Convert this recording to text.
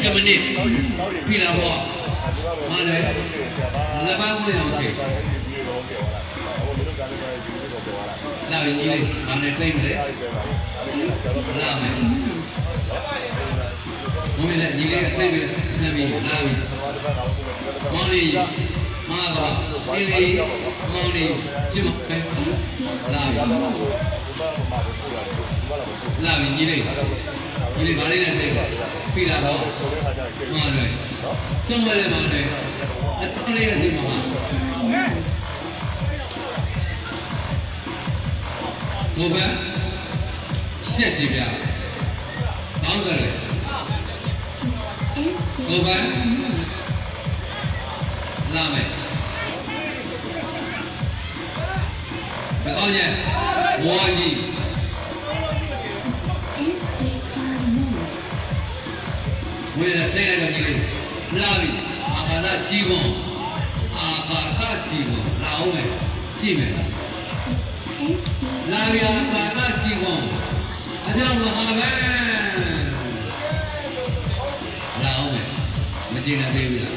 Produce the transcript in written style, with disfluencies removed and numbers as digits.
ကမနစ်ပြီလားဘောမာလေလက်ပန်းဝင်အောင်စီလာရင်ကြီးမနဲ့ပြိမလဲလာမယ်ဘုံနဲ့ညီလေးပြိပြီးစမ်းပြီးလာပြီမောင်လေးမာတော့ဒီလေးမောင်လေးကြည့်မလာပြီလာပြီညီလေးဘာလေးနဲ့ပြိပြီလားတော့မာတယ်သုံးဝဲမာတယ်အတော်လေးနဲ့ဒီမှာကိုပဲရှက်ကြည့်ပြတောင်းကြတယ်ကိုပဲလာမယ်ဘယ်အောင်ရဲ့ဝါကြီးဝေးတဲ့တဲ့တော်ကြီးလေးလာပြီအာဃာတကြီးကုန်အာဃာတကြီးကုန်လာအောင်မယ်ကြည့်မယ်လာဗျာအာဃာတကြီးကုန်အကြောင်းမဟာပဲလာအောင်မယ်မကြည့်နိုင်သေးဘူးလား